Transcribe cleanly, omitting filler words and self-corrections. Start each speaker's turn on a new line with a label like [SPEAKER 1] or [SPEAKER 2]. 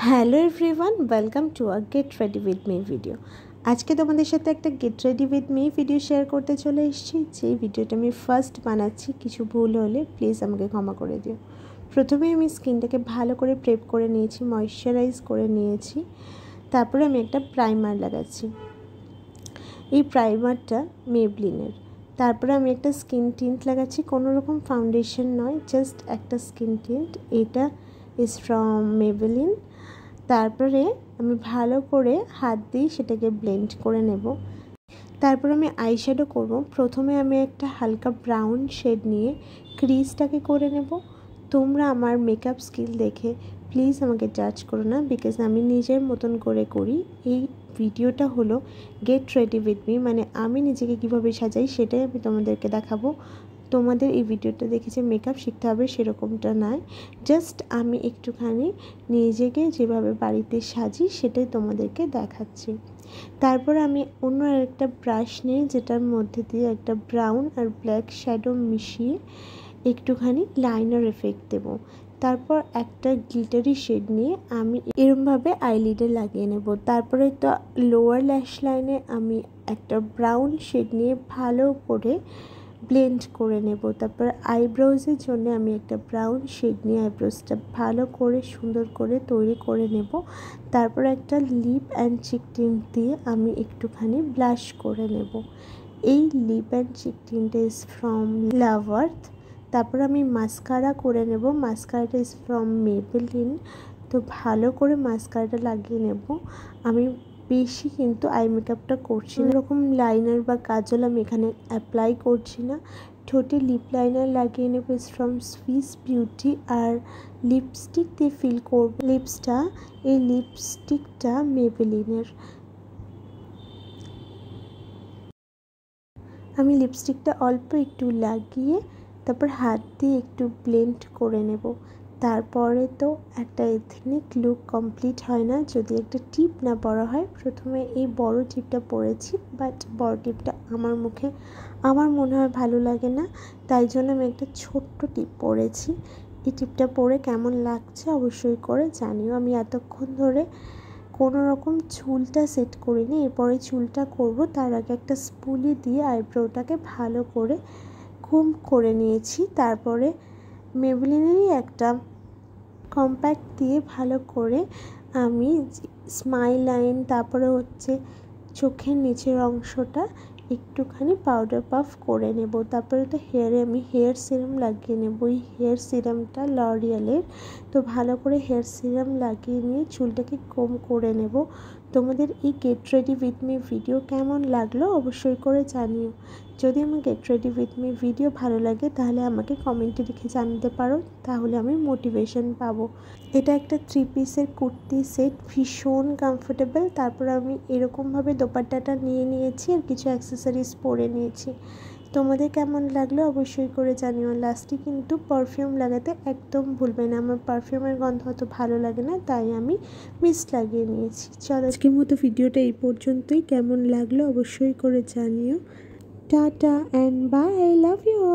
[SPEAKER 1] Hello everyone, welcome to a get ready with me video. আজকে তোমাদের সাথে একটা get ready with me video share করতে চলে এসেছি। যেই ভিডিওটা আমি ফার্স্ট বানাচ্ছি, কিছু ভুল হলে প্লিজ আমাকে ক্ষমা করে দিও। প্রথমে আমি স্কিনটাকে ভালো করে প্রেপ করে নিয়েছি, ময়শ্চারাইজ করে নিয়েছি। তারপরে আমি একটা প্রাইমার লাগাচ্ছি। এই প্রাইমারটা মেবলিনের। তারপরে আমি একটা স্কিন টিন্ট লাগাচ্ছি, কোনো রকম ফাউন্ডেশন নয়, জাস্ট একটা স্কিন টিন্ট। এটা ইজ ফ্রম মেবলিন। তারপরে আমি ভালো করে হাত দিয়ে সেটাকে ব্লেন্ড করে নেব। তারপর আমি আইশ্যাডো করব। প্রথমে আমি একটা হালকা ব্রাউন শেড নিয়ে ক্রিজটাকে করে নেব। তোমরা আমার মেকআপ স্কিল দেখে প্লিজ আমাকে জাজ করো না, বিকজ আমি নিজের মতন করে করি। এই ভিডিওটা হলো গেট রেডি উইথ মি, মানে আমি নিজেকে কীভাবে সাজাই সেটাই আমি তোমাদেরকে দেখাবো। তোমাদের এই ভিডিওটা দেখে যে মেকআপ শিখতে হবে সেরকমটা নয়, জাস্ট আমি একটুখানি নিজেকে যেভাবে বাড়িতে সাজি সেটাই তোমাদেরকে দেখাচ্ছি। তারপর আমি অন্য আরেকটা ব্রাশ নিয়ে, যেটার মধ্যে দিয়ে একটা ব্রাউন আর ব্ল্যাক শ্যাডো মিশিয়ে একটুখানি লাইনার এফেক্ট দেব। তারপর একটা গ্লিটারি শেড নিয়ে আমি এরমভাবে আইলিডে লাগিয়ে নেব। তারপরে তো লোয়ার ল্যাশ লাইনে আমি একটা ব্রাউন শেড নিয়ে ভালো করে ব্লেন্ড করে নেব। তারপর আইব্রোজের জন্য আমি একটা ব্রাউন শেড নিয়ে আইব্রোজটা ভালো করে সুন্দর করে তৈরি করে নেব। তারপর একটা লিপ অ্যান্ড চিক টিন্ট দিয়ে আমি একটুখানি ব্লাশ করে নেব। এই lip and cheek tint is from Love Earth. তারপর আমি মাস্কারা করে নেব। মাস্কারাটা ইজ ফ্রম মেবেলিন। তো ভালো করে মাস্কারাটা লাগিয়ে নেব। আমি বেশি কিন্তু আই মেকআপটা করছি না, এরকম লাইনার বা কাজল আমি এখানে অ্যাপ্লাই করছি না। ঠোঁটে লিপ লাইনার লাগিয়ে নেব ইজ ফ্রম সুইস বিউটি। আর লিপস্টিক দিয়ে ফিল করব লিপসটা। এই লিপস্টিকটা মেবেলিনের। আমি লিপস্টিকটা অল্প একটু লাগিয়ে তারপর হাত দিয়ে একটু ব্লেন্ড করে নেব। তারপরে তো একটা এথনিক লুক কমপ্লিট হয় না যদি একটা টিপ না পরা হয়। প্রথমে এই বড় টিপটা পরেছি, বাট বড় টিপটা আমার মনে হয় ভালো লাগে না, তাই জন্য আমি একটা ছোট্ট টিপ পরেছি। এই টিপটা পরে কেমন লাগছে অবশ্যই করে জানিও। আমি এতক্ষণ ধরে কোনো রকম চুলটা সেট করিনি, এরপরে চুলটা করব। তার আগে একটা স্পুলি দিয়ে আইব্রোটাকে ভালো করে কুম করে নিয়েছি। তারপরে মেবলিনেরই একটা কম্প্যাক্ট দিয়ে ভালো করে আমি স্মাইল লাইন, তারপরে হচ্ছে চোখের নিচের অংশটা একটুখানি পাউডার পাফ করে নেব। তারপরে তো হেয়ারে আমি হেয়ার সিরাম লাগিয়ে নেব। ওই হেয়ার সিরামটা লরিয়ালের। তো ভালো করে হেয়ার সিরাম লাগিয়ে নিয়ে চুলটাকে কোম করে নেব। তোমাদের এই get ready with me video কেমন লাগলো অবশ্যই করে জানিও। যদি আমার get ready with me video ভালো লাগে তাহলে আমাকে কমেন্টে লিখে জানাতে পারো, তাহলে আমি মোটিভেশন পাবো। এটা একটা 3 পিসের কুর্তি সেট, ভীষণ কমফোর্টেবল। তারপর আমি এরকমভাবে দোপাট্টাটা নিয়ে নিয়েছি আর কিছু অ্যাক্সেসরিজ পরে নিয়েছি। তোমাদের কেমন লাগলো অবশ্যই করে জানিও। লাস্টে কিন্তু পারফিউম লাগাতে একদম ভুলবে না, আমার পারফিউমের গন্ধ অত ভালো লাগে না, তাই আমি মিস্ট লাগিয়ে নিয়েছি। চলো আজকের মতো ভিডিওটা এই পর্যন্তই। কেমন লাগলো অবশ্যই করে জানিও। Tata and bye, I love you.